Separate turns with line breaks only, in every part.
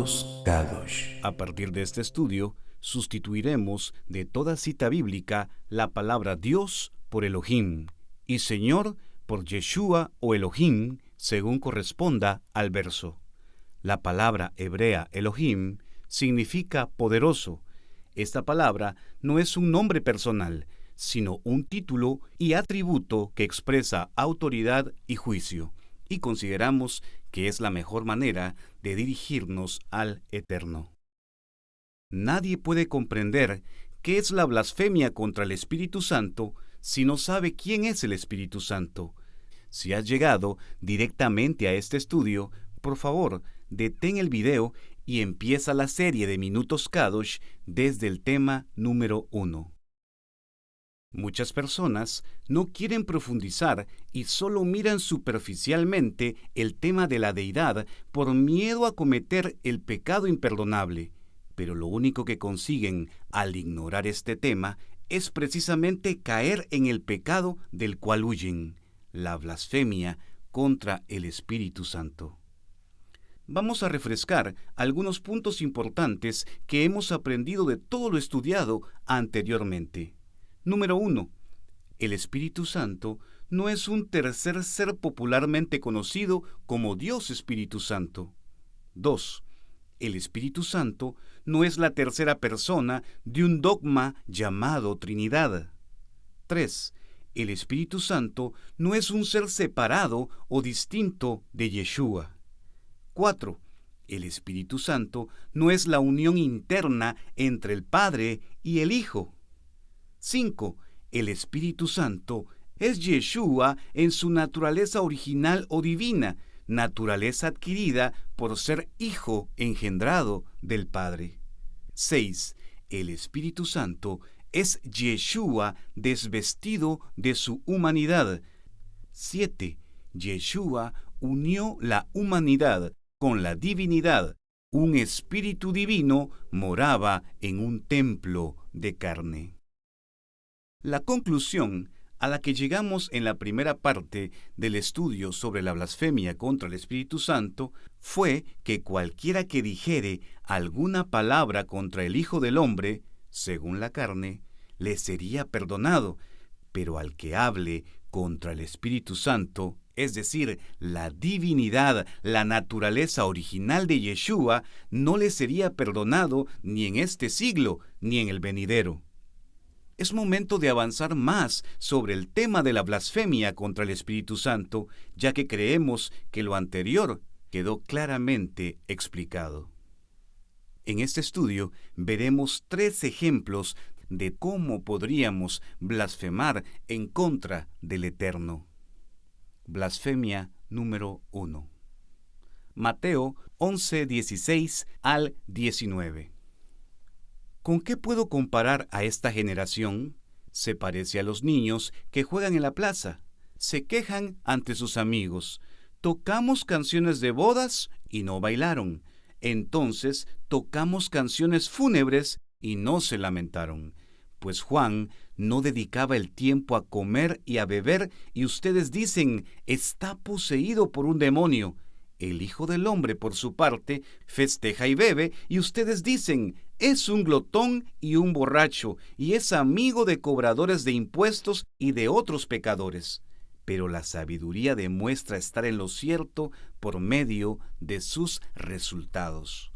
Minutos Kadosh.
A partir de este estudio, sustituiremos de toda cita bíblica la palabra Dios por Elohim y Señor por Yeshua o Elohim, según corresponda al verso. La palabra hebrea Elohim significa poderoso. Esta palabra no es un nombre personal, sino un título y atributo que expresa autoridad y juicio, y consideramos que es la mejor manera de dirigirnos al Eterno. Nadie puede comprender qué es la blasfemia contra el Espíritu Santo si no sabe quién es el Espíritu Santo. Si has llegado directamente a este estudio, por favor, detén el video y empieza la serie de Minutos Kadosh desde el tema número 1. Muchas personas no quieren profundizar y solo miran superficialmente el tema de la deidad por miedo a cometer el pecado imperdonable, pero lo único que consiguen al ignorar este tema es precisamente caer en el pecado del cual huyen, la blasfemia contra el Espíritu Santo. Vamos a refrescar algunos puntos importantes que hemos aprendido de todo lo estudiado anteriormente. Número 1. El Espíritu Santo no es un tercer ser popularmente conocido como Dios Espíritu Santo. 2. El Espíritu Santo no es la tercera persona de un dogma llamado Trinidad. 3. El Espíritu Santo no es un ser separado o distinto de Yeshua. 4. El Espíritu Santo no es la unión interna entre el Padre y el Hijo. 5. El Espíritu Santo es Yeshua en su naturaleza original o divina, naturaleza adquirida por ser Hijo engendrado del Padre. 6. El Espíritu Santo es Yeshua desvestido de su humanidad. 7. Yeshua unió la humanidad con la divinidad. Un espíritu divino moraba en un templo de carne. La conclusión a la que llegamos en la primera parte del estudio sobre la blasfemia contra el Espíritu Santo fue que cualquiera que dijere alguna palabra contra el Hijo del Hombre, según la carne, le sería perdonado, pero al que hable contra el Espíritu Santo, es decir, la divinidad, la naturaleza original de Yeshua, no le sería perdonado ni en este siglo ni en el venidero. Es momento de avanzar más sobre el tema de la blasfemia contra el Espíritu Santo, ya que creemos que lo anterior quedó claramente explicado. En este estudio veremos 3 ejemplos de cómo podríamos blasfemar en contra del Eterno. Blasfemia número 1. Mateo 11:16 al 19. ¿Con qué puedo comparar a esta generación? Se parece a los niños que juegan en la plaza. Se quejan ante sus amigos. Tocamos canciones de bodas y no bailaron. Entonces tocamos canciones fúnebres y no se lamentaron. Pues Juan no dedicaba el tiempo a comer y a beber, y ustedes dicen, está poseído por un demonio. El Hijo del Hombre, por su parte, festeja y bebe, y ustedes dicen, es un glotón y un borracho, y es amigo de cobradores de impuestos y de otros pecadores. Pero la sabiduría demuestra estar en lo cierto por medio de sus resultados.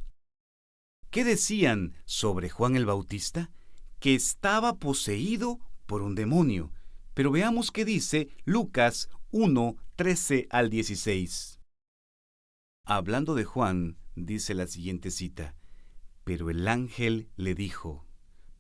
¿Qué decían sobre Juan el Bautista? Que estaba poseído por un demonio. Pero veamos qué dice Lucas 1:13 al 16. Hablando de Juan, dice la siguiente cita: Pero el ángel le dijo,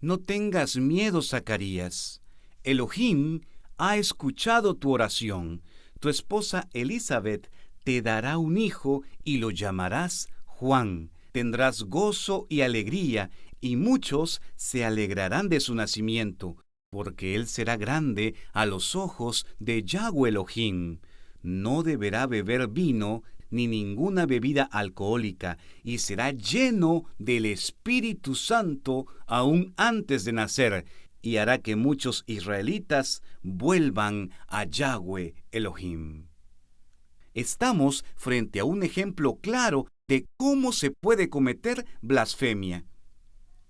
no tengas miedo, Zacarías. Elohim ha escuchado tu oración. Tu esposa Elizabeth te dará un hijo y lo llamarás Juan. Tendrás gozo y alegría, y muchos se alegrarán de su nacimiento, porque él será grande a los ojos de Yahweh Elohim. No deberá beber vino ni ninguna bebida alcohólica, y será lleno del Espíritu Santo aún antes de nacer, y hará que muchos israelitas vuelvan a Yahweh Elohim. Estamos frente a un ejemplo claro de cómo se puede cometer blasfemia.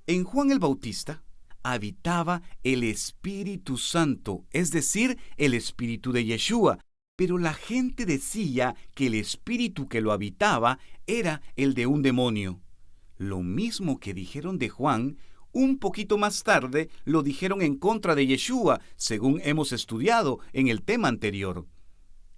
En Juan el Bautista habitaba el Espíritu Santo, es decir, el Espíritu de Yeshua, pero la gente decía que el espíritu que lo habitaba era el de un demonio. Lo mismo que dijeron de Juan, un poquito más tarde lo dijeron en contra de Yeshua, según hemos estudiado en el tema anterior.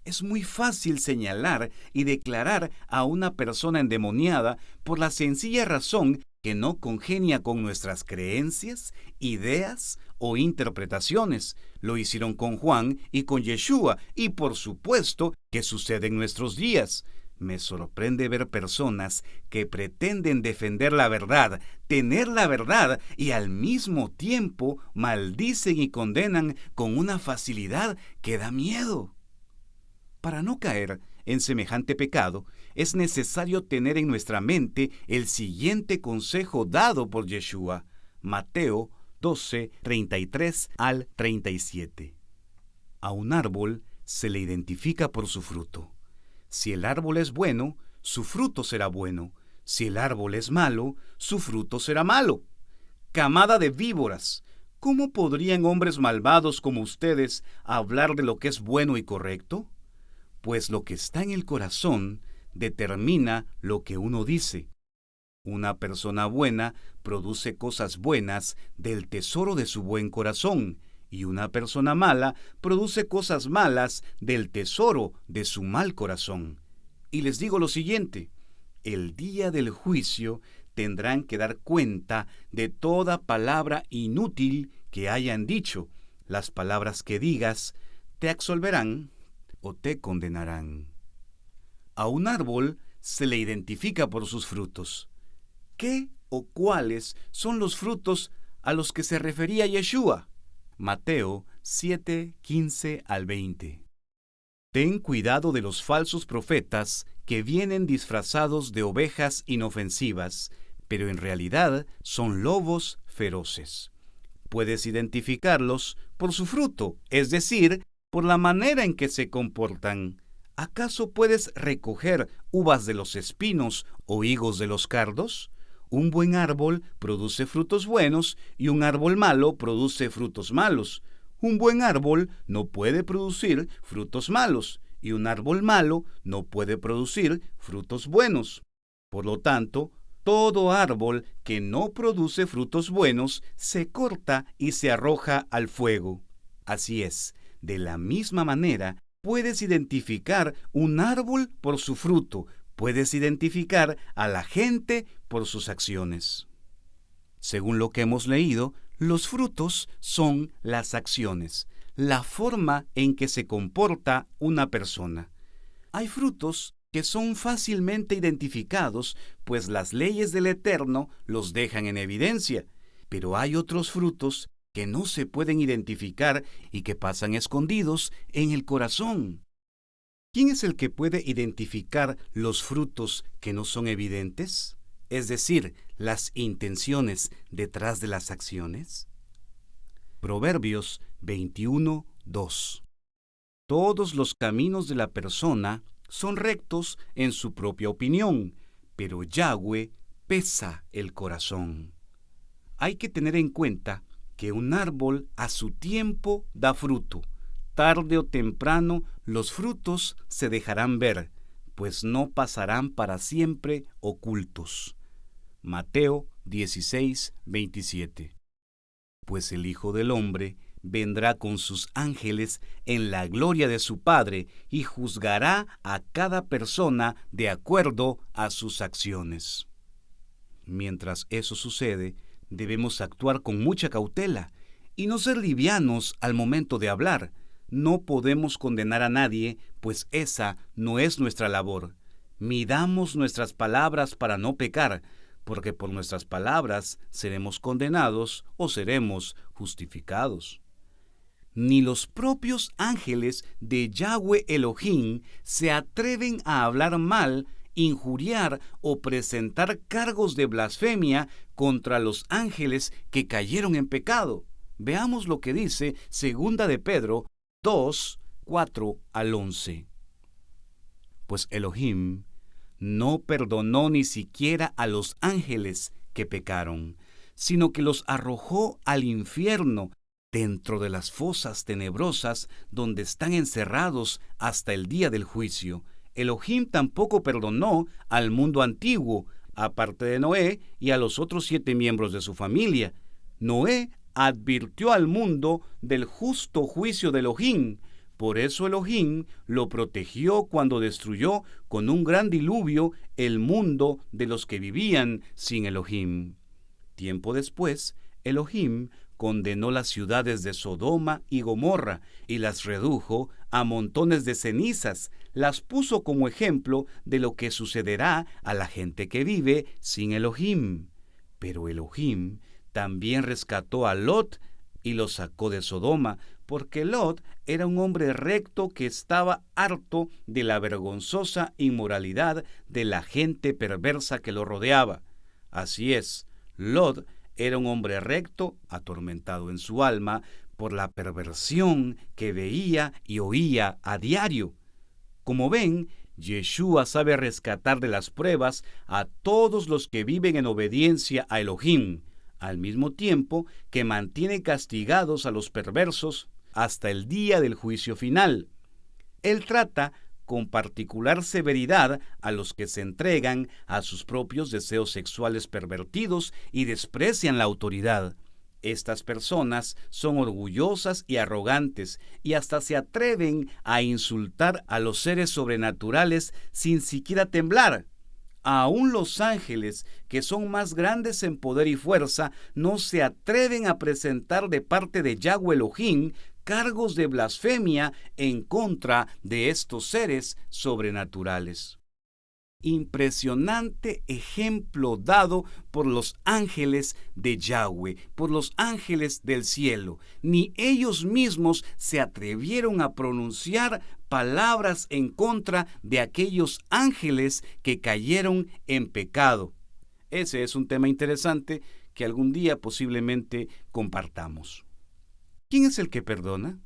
Es muy fácil señalar y declarar a una persona endemoniada por la sencilla razón que no congenia con nuestras creencias, ideas o interpretaciones. Lo hicieron con Juan y con Yeshua, y por supuesto que sucede en nuestros días. Me sorprende ver personas que pretenden defender la verdad, tener la verdad, y al mismo tiempo maldicen y condenan con una facilidad que da miedo. Para no caer en semejante pecado, es necesario tener en nuestra mente el siguiente consejo dado por Yeshua, Mateo 12, 33 al 37. A un árbol se le identifica por su fruto. Si el árbol es bueno, su fruto será bueno. Si el árbol es malo, su fruto será malo. Camada de víboras, ¿cómo podrían hombres malvados como ustedes hablar de lo que es bueno y correcto? Pues lo que está en el corazón determina lo que uno dice. Una persona buena produce cosas buenas del tesoro de su buen corazón, y una persona mala produce cosas malas del tesoro de su mal corazón. Y les digo lo siguiente: el día del juicio tendrán que dar cuenta de toda palabra inútil que hayan dicho. Las palabras que digas te absolverán o te condenarán. A un árbol se le identifica por sus frutos. ¿Qué o cuáles son los frutos a los que se refería Yeshua? Mateo 7, 15 al 20. Ten cuidado de los falsos profetas que vienen disfrazados de ovejas inofensivas, pero en realidad son lobos feroces. Puedes identificarlos por su fruto, es decir, por la manera en que se comportan. ¿Acaso puedes recoger uvas de los espinos o higos de los cardos? Un buen árbol produce frutos buenos y un árbol malo produce frutos malos. Un buen árbol no puede producir frutos malos y un árbol malo no puede producir frutos buenos. Por lo tanto, todo árbol que no produce frutos buenos se corta y se arroja al fuego. Así es. De la misma manera, puedes identificar un árbol por su fruto, puedes identificar a la gente por sus acciones. Según lo que hemos leído, los frutos son las acciones, la forma en que se comporta una persona. Hay frutos que son fácilmente identificados, pues las leyes del Eterno los dejan en evidencia, pero hay otros frutos que no se pueden identificar y que pasan escondidos en el corazón. ¿Quién es el que puede identificar los frutos que no son evidentes? Es decir, las intenciones detrás de las acciones. Proverbios 21, 2. Todos los caminos de la persona son rectos en su propia opinión, pero Yahweh pesa el corazón. Hay que tener en cuenta que un árbol a su tiempo da fruto. Tarde o temprano los frutos se dejarán ver, pues no pasarán para siempre ocultos. Mateo 16, 27. Pues el Hijo del Hombre vendrá con sus ángeles en la gloria de su Padre y juzgará a cada persona de acuerdo a sus acciones. Mientras eso sucede, debemos actuar con mucha cautela y no ser livianos al momento de hablar. No podemos condenar a nadie, pues esa no es nuestra labor. Midamos nuestras palabras para no pecar, porque por nuestras palabras seremos condenados o seremos justificados. Ni los propios ángeles de Yahweh Elohim se atreven a hablar mal, injuriar o presentar cargos de blasfemia contra los ángeles que cayeron en pecado. Veamos lo que dice 2 de Pedro 2, 4 al 11. Pues Elohim no perdonó ni siquiera a los ángeles que pecaron, sino que los arrojó al infierno, dentro de las fosas tenebrosas donde están encerrados hasta el día del juicio. Elohim tampoco perdonó al mundo antiguo, aparte de Noé y a los otros 7 miembros de su familia. Noé advirtió al mundo del justo juicio de Elohim. Por eso Elohim lo protegió cuando destruyó con un gran diluvio el mundo de los que vivían sin Elohim. Tiempo después, Elohim condenó las ciudades de Sodoma y Gomorra y las redujo a montones de cenizas. Las puso como ejemplo de lo que sucederá a la gente que vive sin Elohim. Pero Elohim también rescató a Lot y lo sacó de Sodoma, porque Lot era un hombre recto que estaba harto de la vergonzosa inmoralidad de la gente perversa que lo rodeaba. Así es, Lot era un hombre recto, atormentado en su alma por la perversión que veía y oía a diario. Como ven, Yeshua sabe rescatar de las pruebas a todos los que viven en obediencia a Elohim, al mismo tiempo que mantiene castigados a los perversos hasta el día del juicio final. Él trata con particular severidad a los que se entregan a sus propios deseos sexuales pervertidos y desprecian la autoridad. Estas personas son orgullosas y arrogantes y hasta se atreven a insultar a los seres sobrenaturales sin siquiera temblar. Aún los ángeles, que son más grandes en poder y fuerza, no se atreven a presentar de parte de Yahweh Elohim cargos de blasfemia en contra de estos seres sobrenaturales. Impresionante ejemplo dado por los ángeles de Yahweh, por los ángeles del cielo. Ni ellos mismos se atrevieron a pronunciar palabras en contra de aquellos ángeles que cayeron en pecado. Ese es un tema interesante que algún día posiblemente compartamos. ¿Quién es el que perdona?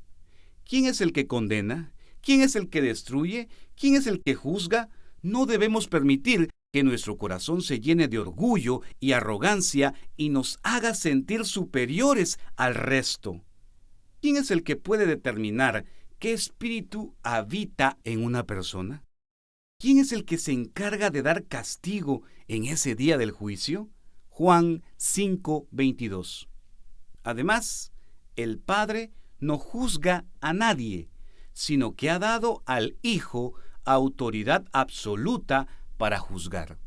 ¿Quién es el que condena? ¿Quién es el que destruye? ¿Quién es el que juzga? No debemos permitir que nuestro corazón se llene de orgullo y arrogancia y nos haga sentir superiores al resto. ¿Quién es el que puede determinar qué espíritu habita en una persona? ¿Quién es el que se encarga de dar castigo en ese día del juicio? Juan 5:22. Además, el Padre no juzga a nadie, sino que ha dado al Hijo autoridad absoluta para juzgar.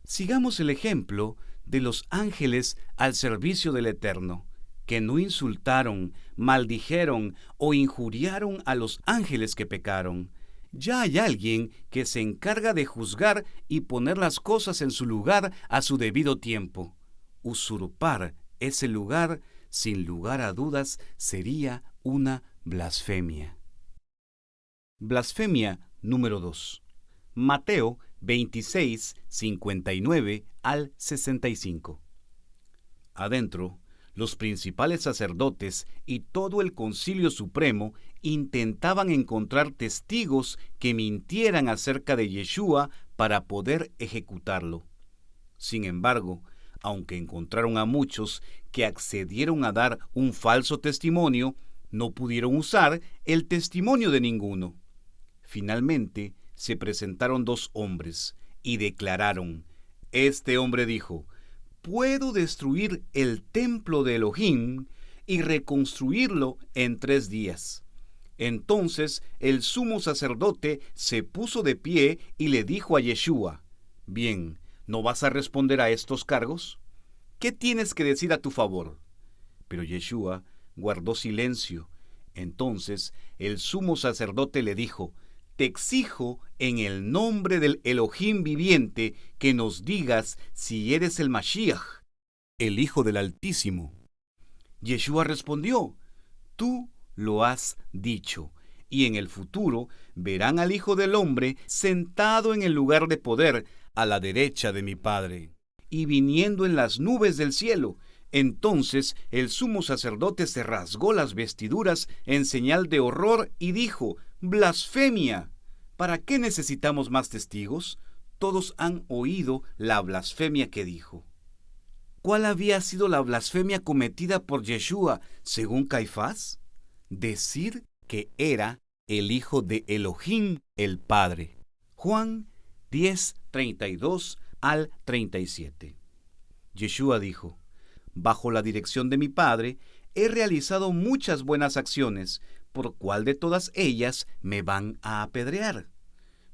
Sigamos el ejemplo de los ángeles al servicio del Eterno, que no insultaron, maldijeron o injuriaron a los ángeles que pecaron. Ya hay alguien que se encarga de juzgar y poner las cosas en su lugar a su debido tiempo. Usurpar ese lugar, sin lugar a dudas, sería una blasfemia. Blasfemia número 2. Mateo 26, 59 al 65. Adentro, los principales sacerdotes y todo el Concilio Supremo intentaban encontrar testigos que mintieran acerca de Yeshua para poder ejecutarlo. Sin embargo, aunque encontraron a muchos que accedieron a dar un falso testimonio, no pudieron usar el testimonio de ninguno. Finalmente, se presentaron 2 hombres y declararon: este hombre dijo, puedo destruir el templo de Elohim y reconstruirlo en 3 días. Entonces el sumo sacerdote se puso de pie y le dijo a Yeshua: bien, ¿no vas a responder a estos cargos? ¿Qué tienes que decir a tu favor? Pero Yeshua guardó silencio. Entonces el sumo sacerdote le dijo: te exijo en el nombre del Elohim viviente que nos digas si eres el Mashiach, el Hijo del Altísimo. Yeshua respondió: tú lo has dicho, y en el futuro verán al Hijo del Hombre sentado en el lugar de poder a la derecha de mi Padre, y viniendo en las nubes del cielo. Entonces el sumo sacerdote se rasgó las vestiduras en señal de horror y dijo: blasfemia. ¿Para qué necesitamos más testigos? todos han oído la blasfemia que dijo. ¿Cuál había sido la blasfemia cometida por Yeshua según Caifás? Decir que era el Hijo de Elohim, el Padre. Juan 10, 32 al 37. Yeshua dijo: bajo la dirección de mi Padre, he realizado muchas buenas acciones. ¿Por cuál de todas ellas me van a apedrear?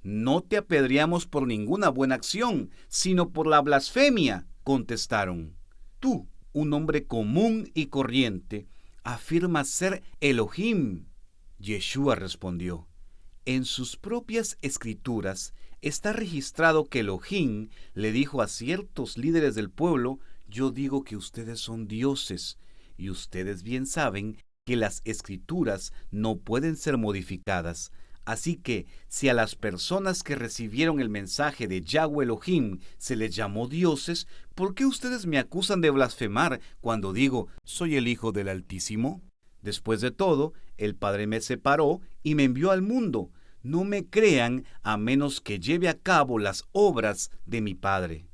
No te apedreamos por ninguna buena acción, sino por la blasfemia, contestaron. Tú, un hombre común y corriente, afirmas ser Elohim. Yeshua respondió: en sus propias escrituras está registrado que Elohim le dijo a ciertos líderes del pueblo: yo digo que ustedes son dioses, y ustedes bien saben que las escrituras no pueden ser modificadas. Así que, si a las personas que recibieron el mensaje de Yahweh Elohim se les llamó dioses, ¿por qué ustedes me acusan de blasfemar cuando digo, soy el Hijo del Altísimo? Después de todo, el Padre me separó y me envió al mundo. No me crean a menos que lleve a cabo las obras de mi Padre.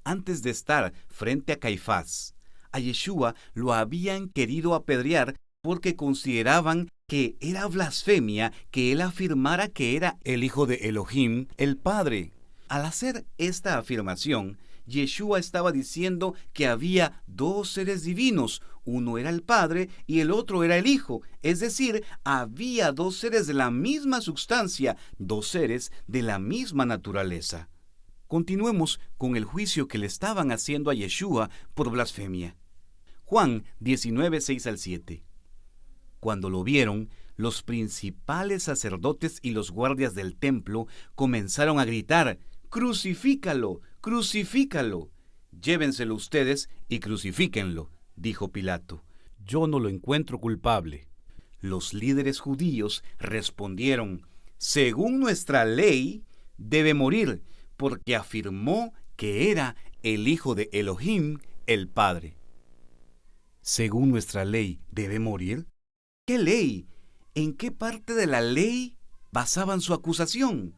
Antes de estar frente a Caifás, a Yeshua lo habían querido apedrear porque consideraban que era blasfemia que él afirmara que era el Hijo de Elohim, el Padre. Al hacer esta afirmación, Yeshua estaba diciendo que había dos seres divinos, uno era el Padre y el otro era el Hijo, es decir, había dos seres de la misma sustancia, dos seres de la misma naturaleza. Continuemos con el juicio que le estaban haciendo a Yeshua por blasfemia. Juan 19, 6 al 7. Cuando lo vieron, los principales sacerdotes y los guardias del templo comenzaron a gritar: ¡crucifícalo! ¡Crucifícalo! Llévenselo ustedes y crucifíquenlo, dijo Pilato. Yo no lo encuentro culpable. Los líderes judíos respondieron: según nuestra ley, debe morir, porque afirmó que era el Hijo de Elohim, el Padre. ¿Según nuestra ley, debe morir? ¿Qué ley? ¿En qué parte de la ley basaban su acusación?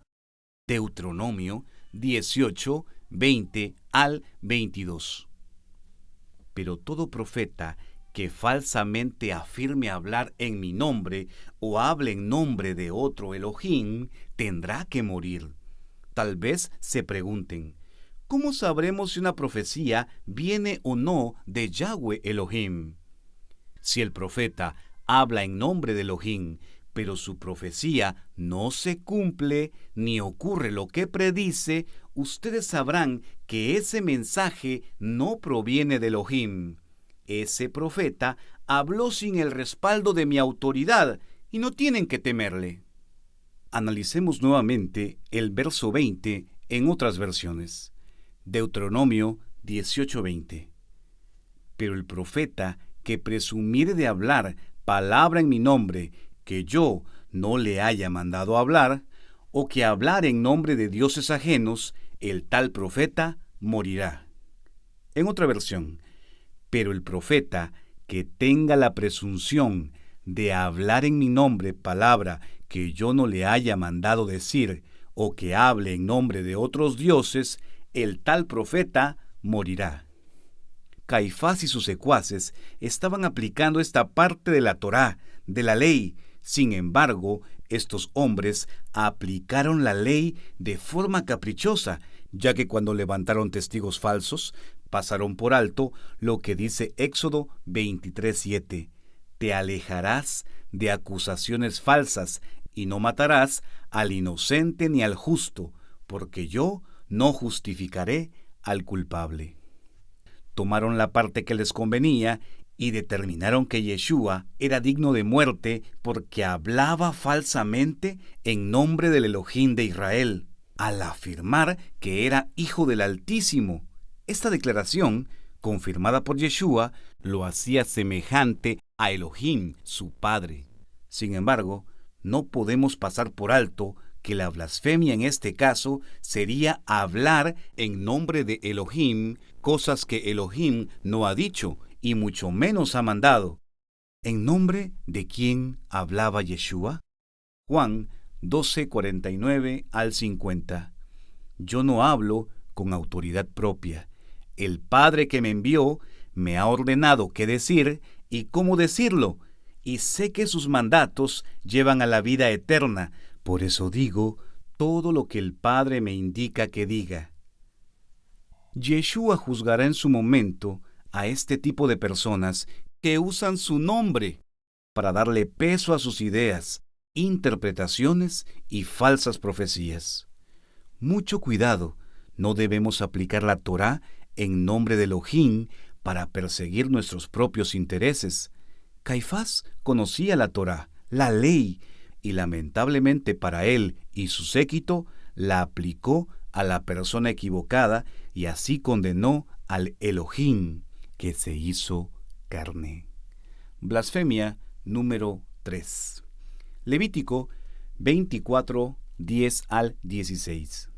Deuteronomio 18, 20 al 22. Pero todo profeta que falsamente afirme hablar en mi nombre o hable en nombre de otro Elohim tendrá que morir. Tal vez se pregunten: ¿cómo sabremos si una profecía viene o no de Yahweh Elohim? Si el profeta habla en nombre de Elohim, pero su profecía no se cumple ni ocurre lo que predice, ustedes sabrán que ese mensaje no proviene de Elohim. Ese profeta habló sin el respaldo de mi autoridad y no tienen que temerle. Analicemos nuevamente el verso 20 en otras versiones. Deuteronomio 18:20. Pero el profeta que presumiere de hablar palabra en mi nombre que yo no le haya mandado hablar, o que hablar en nombre de dioses ajenos, el tal profeta morirá. En otra versión: pero el profeta que tenga la presunción de hablar en mi nombre palabra que yo no le haya mandado decir, o que hable en nombre de otros dioses, el tal profeta morirá. Caifás y sus secuaces estaban aplicando esta parte de la Torá, de la ley. Sin embargo, estos hombres aplicaron la ley de forma caprichosa, ya que cuando levantaron testigos falsos, pasaron por alto lo que dice Éxodo 23:7. Te alejarás de acusaciones falsas y no matarás al inocente ni al justo, porque yo no justificaré al culpable. Tomaron la parte que les convenía y determinaron que Yeshua era digno de muerte porque hablaba falsamente en nombre del Elohim de Israel, al afirmar que era Hijo del Altísimo. Esta declaración, confirmada por Yeshua, lo hacía semejante a Elohim, su Padre. Sin embargo, no podemos pasar por alto que la blasfemia en este caso sería hablar en nombre de Elohim, cosas que Elohim no ha dicho y mucho menos ha mandado. ¿En nombre de quién hablaba Yeshua? Juan 12:49 al 50. Yo no hablo con autoridad propia. El Padre que me envió me ha ordenado qué decir y cómo decirlo, y sé que sus mandatos llevan a la vida eterna. Por eso digo todo lo que el Padre me indica que diga. Yeshua juzgará en su momento a este tipo de personas que usan su nombre para darle peso a sus ideas, interpretaciones y falsas profecías. Mucho cuidado, no debemos aplicar la Torá en nombre de Elohim para perseguir nuestros propios intereses. Caifás conocía la Torá, la ley, y lamentablemente para él y su séquito la aplicó a la persona equivocada y así condenó al Elohim que se hizo carne. Blasfemia número 3. Levítico 24, 10 al 16.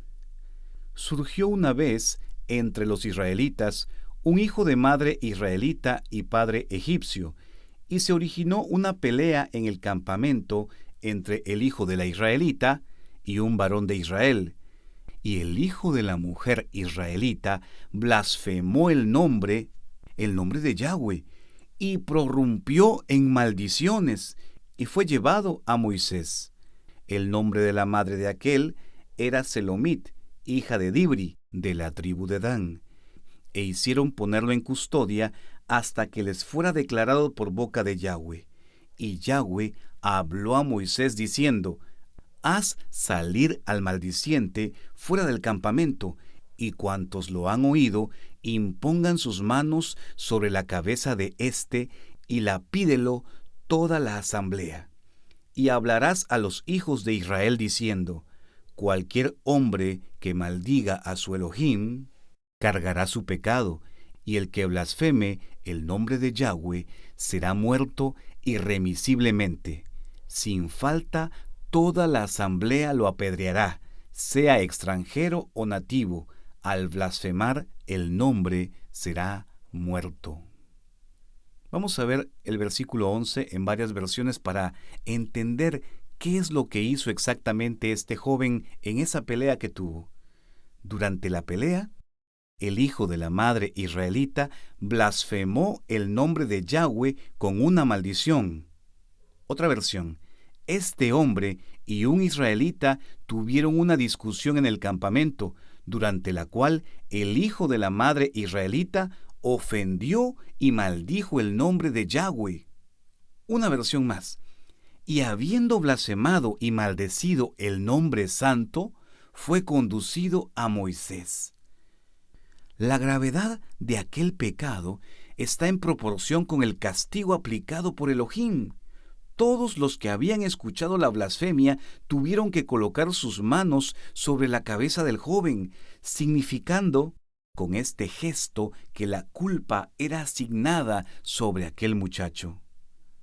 Surgió una vez entre los israelitas un hijo de madre israelita y padre egipcio, y se originó una pelea en el campamento entre el hijo de la israelita y un varón de Israel. Y el hijo de la mujer israelita blasfemó el nombre de Yahweh, y prorrumpió en maldiciones, y fue llevado a Moisés. El nombre de la madre de aquel era Selomit, hija de Dibri, de la tribu de Dan, e hicieron ponerlo en custodia hasta que les fuera declarado por boca de Yahweh. Y Yahweh habló a Moisés diciendo: haz salir al maldiciente fuera del campamento, y cuantos lo han oído, impongan sus manos sobre la cabeza de éste, y lapídelo toda la asamblea. Y hablarás a los hijos de Israel diciendo: cualquier hombre que maldiga a su Elohim, cargará su pecado, y el que blasfeme el nombre de Yahweh será muerto irremisiblemente. Sin falta, toda la asamblea lo apedreará, sea extranjero o nativo. Al blasfemar el nombre será muerto. Vamos a ver el versículo 11 en varias versiones para entender qué es lo que hizo exactamente este joven en esa pelea que tuvo. Durante la pelea, el hijo de la madre israelita blasfemó el nombre de Yahweh con una maldición. Otra versión: este hombre y un israelita tuvieron una discusión en el campamento, durante la cual el hijo de la madre israelita ofendió y maldijo el nombre de Yahweh. Una versión más: y habiendo blasfemado y maldecido el nombre santo, fue conducido a Moisés. La gravedad de aquel pecado está en proporción con el castigo aplicado por Elohim. Todos los que habían escuchado la blasfemia tuvieron que colocar sus manos sobre la cabeza del joven, significando con este gesto que la culpa era asignada sobre aquel muchacho.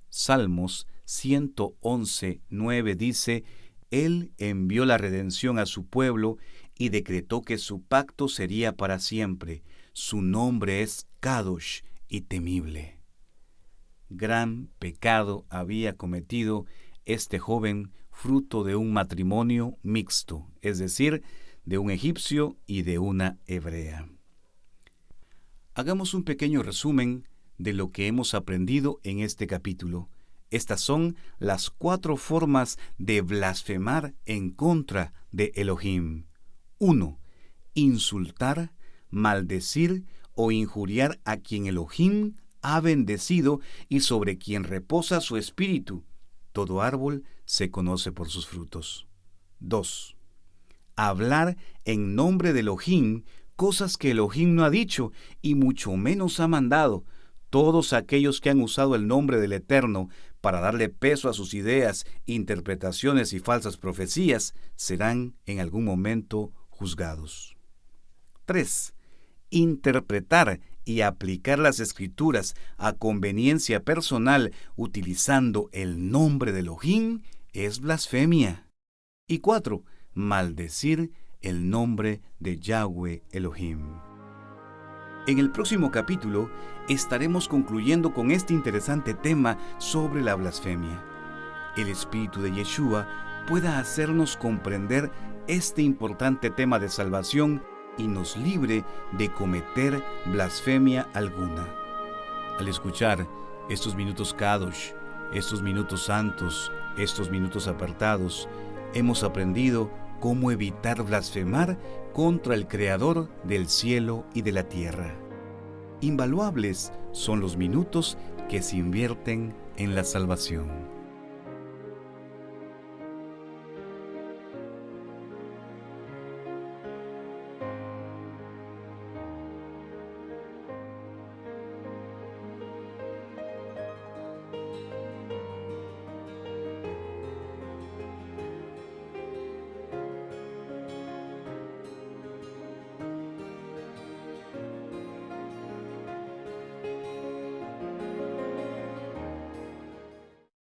Salmos 111:9 dice: Él envió la redención a su pueblo y decretó que su pacto sería para siempre. Su nombre es Kadosh y temible. Gran pecado había cometido este joven, fruto de un matrimonio mixto, es decir, de un egipcio y de una hebrea. Hagamos un pequeño resumen de lo que hemos aprendido en este capítulo. Estas son las 4 formas de blasfemar en contra de Elohim. 1. Insultar, maldecir o injuriar a quien Elohim ha bendecido y sobre quien reposa su espíritu. Todo árbol se conoce por sus frutos. 2. Hablar en nombre de Elohim cosas que Elohim no ha dicho y mucho menos ha mandado. Todos aquellos que han usado el nombre del Eterno para darle peso a sus ideas, interpretaciones y falsas profecías serán en algún momento juzgados. 3. Interpretar y aplicar las Escrituras a conveniencia personal utilizando el nombre de Elohim es blasfemia. Y 4. Maldecir el nombre de Yahweh Elohim. En el próximo capítulo estaremos concluyendo con este interesante tema sobre la blasfemia. El Espíritu de Yeshua pueda hacernos comprender este importante tema de salvación y nos libre de cometer blasfemia alguna. Al escuchar estos minutos Kadosh, estos minutos santos, estos minutos apartados, hemos aprendido cómo evitar blasfemar contra el Creador del cielo y de la tierra. Invaluables son los minutos que se invierten en la salvación.